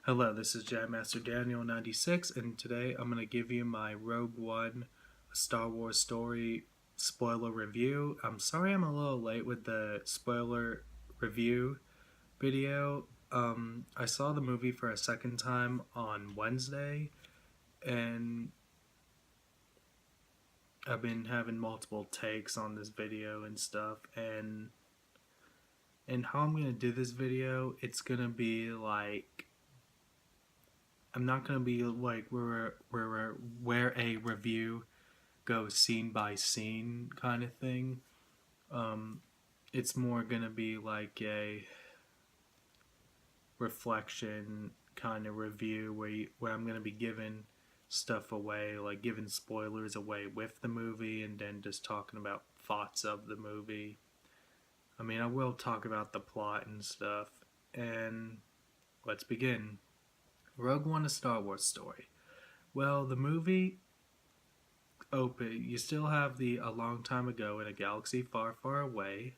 Hello, this is Jadmaster Daniel 96, and today I'm going to give you my Rogue One a Star Wars Story spoiler review. I'm sorry I'm a little late with the spoiler review video. I saw the movie for a second time on Wednesday, and I've been having multiple takes on this video and stuff, and how I'm going to do this video, it's going to be like I'm not gonna be like where a review goes scene by scene kind of thing. Um, it's more gonna be like a reflection kind of review where I'm gonna be giving stuff away, like giving spoilers away with the movie, and then just talking about thoughts of the movie. I mean, I will talk about the plot and stuff, and let's begin. Rogue One: A Star Wars Story. Well, the movie open. You still have the a long time ago in a galaxy far, far away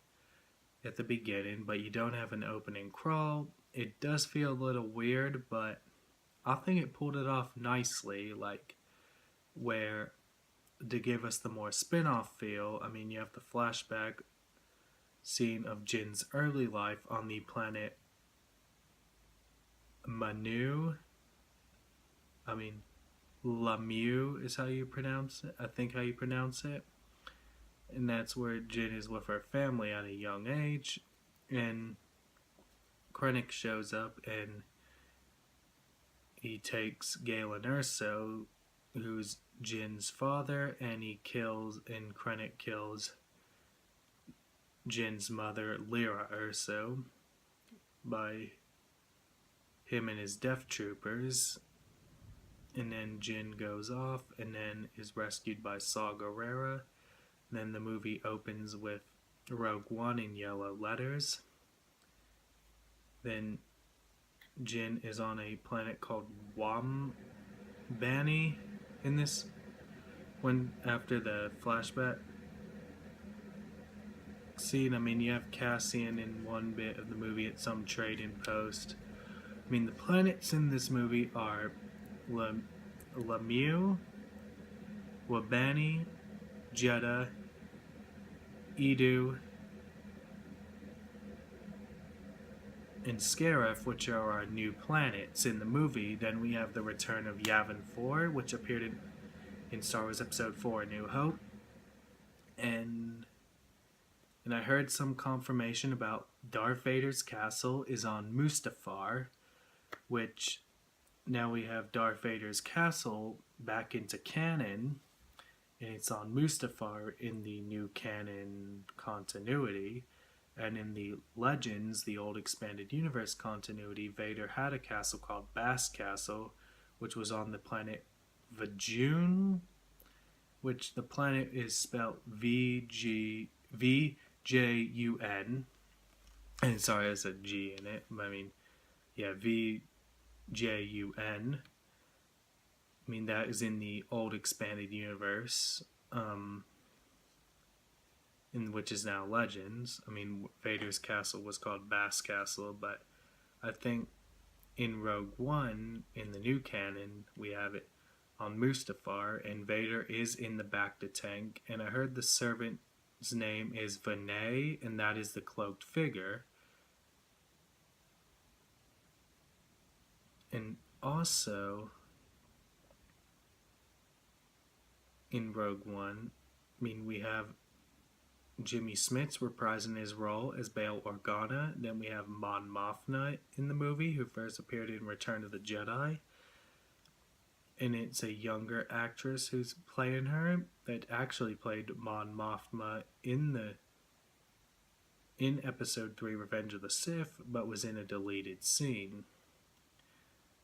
at the beginning, but you don't have an opening crawl. It does feel a little weird, but I think it pulled it off nicely. Like where to give us the more spin-off feel. I mean, you have the flashback scene of Jin's early life on the planet Manu. I mean, Lamu is how you pronounce it. I think how you pronounce it. And that's where Jin is with her family at a young age. And Krennic shows up and he takes Galen Erso, who's Jin's father, and Krennic kills Jin's mother, Lyra Erso, by him and his death troopers. And then Jin goes off and then is rescued by Saw Gerrera. Then the movie opens with Rogue One in yellow letters. Then Jin is on a planet called Wambani in this when after the flashback scene. I mean, you have Cassian in one bit of the movie at some trading post. I mean, the planets in this movie are Lamu, Wabani, Jeddah, Edu, and Scarif, which are our new planets in the movie. Then we have the return of Yavin 4, which appeared in Star Wars Episode 4, A New Hope. And I heard some confirmation about Darth Vader's castle is on Mustafar, which now we have Darth Vader's castle back into canon, and it's on Mustafar in the new canon continuity. And in the Legends, the old expanded universe continuity, Vader had a castle called Bass Castle, which was on the planet Vajun, which the planet is spelled VJUN. And sorry, there's a G in it. I mean, yeah, VJUN. I mean, that is in the old expanded universe, in which is now Legends. I mean, Vader's castle was called Bass Castle, but I think in Rogue One, in the new canon, we have it on Mustafar, and Vader is in the Bacta tank, and I heard the servant's name is Vinay, and that is the cloaked figure. And also, in Rogue One, I mean, we have Jimmy Smits reprising his role as Bail Organa. Then we have Mon Mothma in the movie, who first appeared in Return of the Jedi. And it's a younger actress who's playing her that actually played Mon Mothma in Episode 3, Revenge of the Sith, but was in a deleted scene.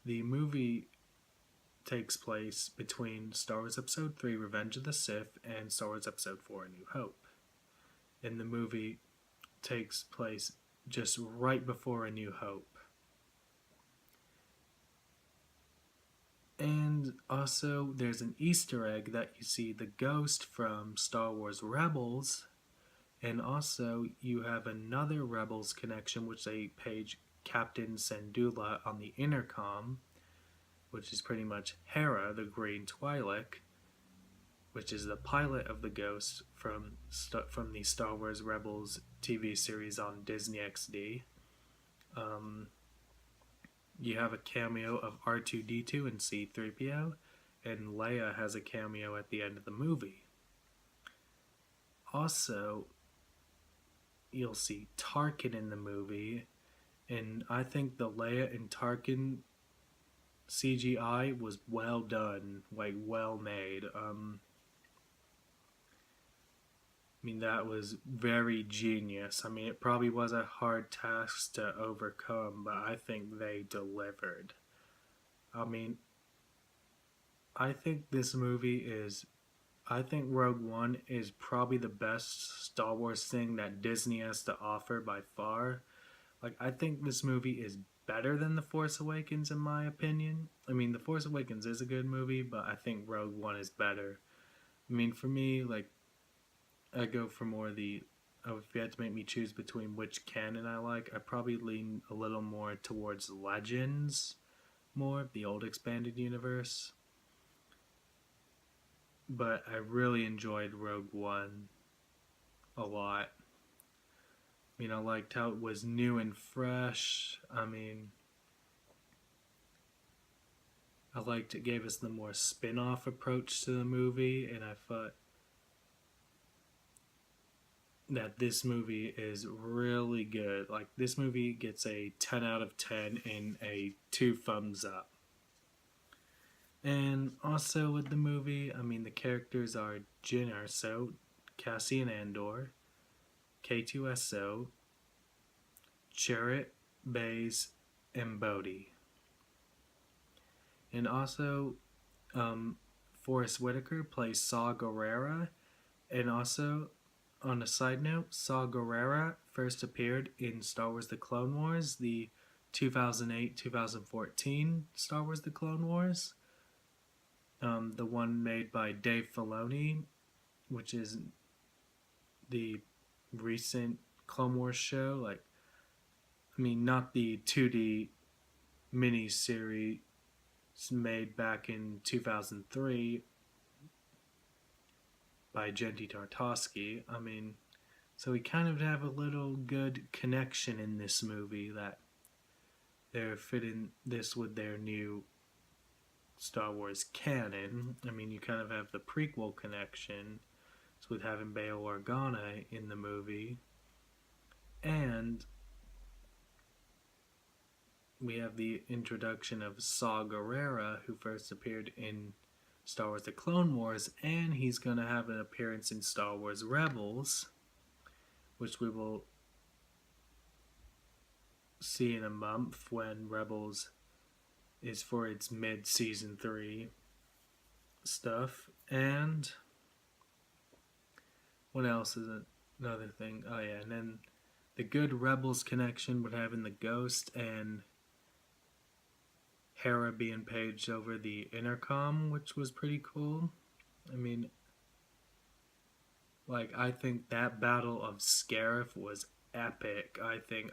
The movie takes place between Star Wars Episode 3, Revenge of the Sith, and Star Wars Episode 4, A New Hope. And the movie takes place just right before A New Hope. And also, there's an Easter egg that you see the ghost from Star Wars Rebels, and also you have another Rebels connection, which they Captain Syndulla on the intercom, which is pretty much Hera, the Green Twi'lek, which is the pilot of the Ghost from the Star Wars Rebels TV series on Disney XD. You have a cameo of R2-D2 and C-3PO, and Leia has a cameo at the end of the movie. Also, you'll see Tarkin in the movie, and I think the Leia and Tarkin CGI was well done, like well made. That was very genius. It probably was a hard task to overcome, but I think they delivered. I think this movie is. I think Rogue One is probably the best Star Wars thing that Disney has to offer by far. I think this movie is better than The Force Awakens, in my opinion. The Force Awakens is a good movie, but I think Rogue One is better. For me, I go for more the. Oh, if you had to make me choose between which canon I like, I probably lean a little more towards Legends, more the old expanded universe. But I really enjoyed Rogue One a lot. I liked how it was new and fresh. I liked it gave us the more spin-off approach to the movie, and I thought that this movie is really good. This movie gets a 10 out of 10 and a 2 thumbs up. And also with the movie, the characters are Jyn Erso, Cassian Andor, K2SO, Chirrut, Baze, and Bodhi. And also, Forrest Whitaker plays Saw Gerrera. And also, on a side note, Saw Gerrera first appeared in Star Wars The Clone Wars, the 2008-2014 Star Wars The Clone Wars. The one made by Dave Filoni, which is the recent Clone Wars show. Not the 2D mini-series made back in 2003 by Genndy Tartakovsky. So we kind of have a little good connection in this movie that they're fitting this with their new Star Wars canon. You kind of have the prequel connection with having Bail Organa in the movie, and we have the introduction of Saw Gerrera, who first appeared in Star Wars The Clone Wars, and he's going to have an appearance in Star Wars Rebels, which we will see in a month when Rebels is for its mid-season 3 stuff. And what else is another thing? Oh yeah, and then the good Rebels connection with having the Ghost and Hera being paged over the intercom, which was pretty cool. I think that Battle of Scarif was epic. I think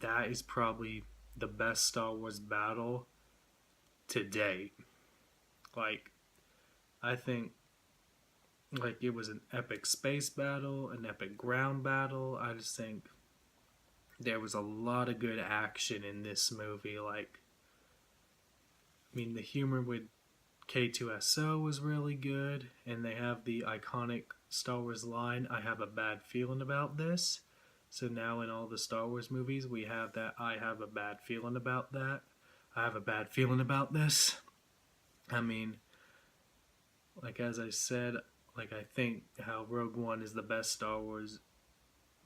that is probably the best Star Wars battle to date. I think it was an epic space battle, an epic ground battle. I just think there was a lot of good action in this movie. The humor with K2SO was really good, and they have the iconic Star Wars line, "I have a bad feeling about this." So now in all the Star Wars movies, we have that "I have a bad feeling about that." I have a bad feeling about this. As I said, I think how Rogue One is the best Star Wars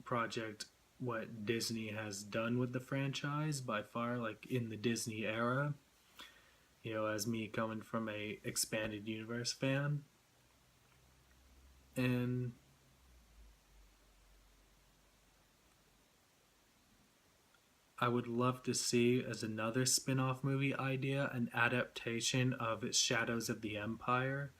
project what Disney has done with the franchise by far, in the Disney era. As me coming from a expanded universe fan. And I would love to see, as another spin-off movie idea, an adaptation of Shadows of the Empire,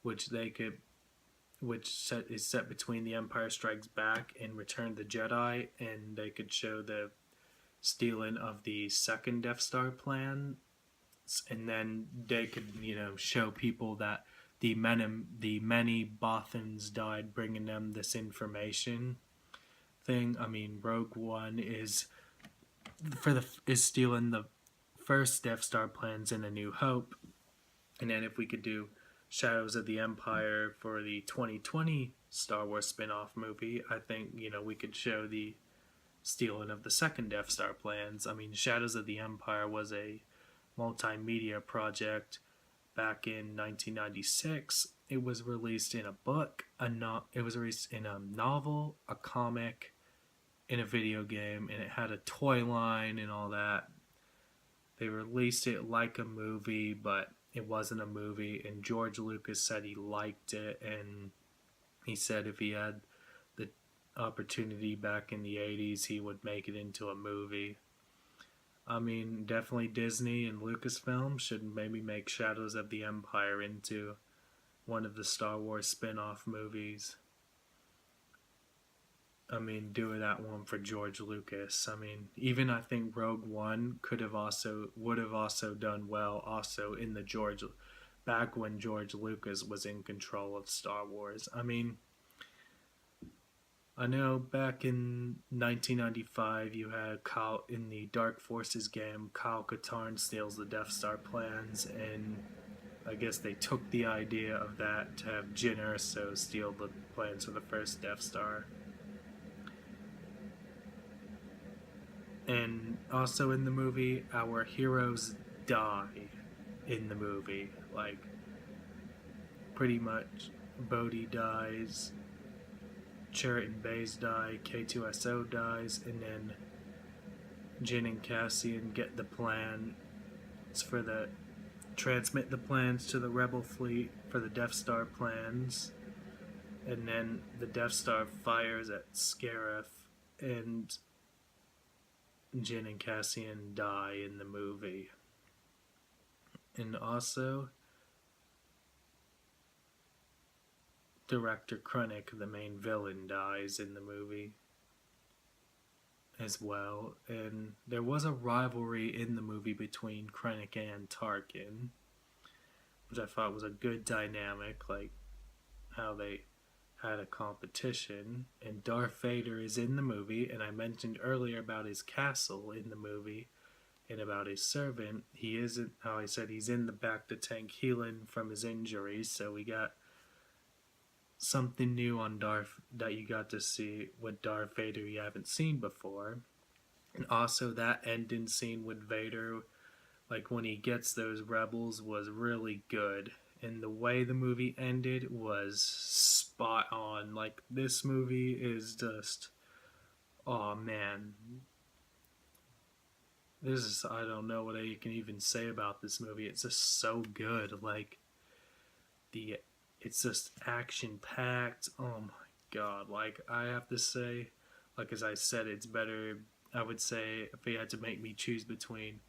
which is set between The Empire Strikes Back and Return of the Jedi, and they could show the stealing of the second Death Star plan, and then they could, show people that the many Bothans died, bringing them this information thing. I mean, Rogue One is stealing the first Death Star plans in A New Hope, and then if we could do Shadows of the Empire for the 2020 Star Wars spin-off movie, I think we could show the stealing of the second Death Star plans. I mean, Shadows of the Empire was a multimedia project back in 1996. It was released in a book, it was released in a novel, a comic, in a video game, and it had a toy line and all that. They released it like a movie, but it wasn't a movie, and George Lucas said he liked it, and he said if he had the opportunity back in the 80s, he would make it into a movie. I mean, definitely Disney and Lucasfilm should maybe make Shadows of the Empire into one of the Star Wars spin-off movies. I mean, do that one for George Lucas. I mean, even I think Rogue One would have also done well also in back when George Lucas was in control of Star Wars. I mean, I know back in 1995 you had Kyle in the Dark Forces game. Kyle Katarn steals the Death Star plans, and I guess they took the idea of that to have Jyn Erso steal the plans for the first Death Star. And also in the movie, our heroes die in the movie. Like, pretty much, Bodhi dies, Chirrut and Baze die, K2SO dies, and then Jyn and Cassian get the plan. It's transmit the plans to the Rebel fleet for the Death Star plans. And then the Death Star fires at Scarif, and Jyn and Cassian die in the movie. And also, Director Krennic, the main villain, dies in the movie as well. And there was a rivalry in the movie between Krennic and Tarkin, which I thought was a good dynamic, like how they had a competition. And Darth Vader is in the movie, and I mentioned earlier about his castle in the movie and about his servant. He isn't, how I said, he's in the back to tank healing from his injuries, so we got something new on that you got to see with Darth Vader you haven't seen before. And also that ending scene with Vader, like when he gets those rebels, was really good. And the way the movie ended was spot on. Like, this movie is just, oh man, I don't know what I can even say about this movie. It's just so good. Like, it's just action packed. Oh my god. Like, I have to say, like, as I said, it's better. I would say if they had to make me choose between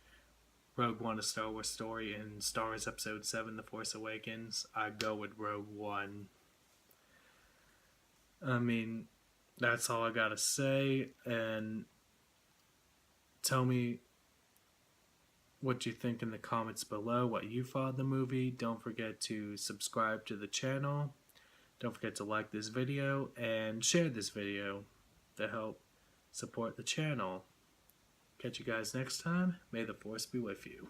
Rogue One, A Star Wars Story, and Star Wars Episode 7, The Force Awakens, I'd go with Rogue One. I mean, that's all I gotta say, and tell me what you think in the comments below, what you thought of the movie. Don't forget to subscribe to the channel. Don't forget to like this video and share this video to help support the channel. Catch you guys next time. May the Force be with you.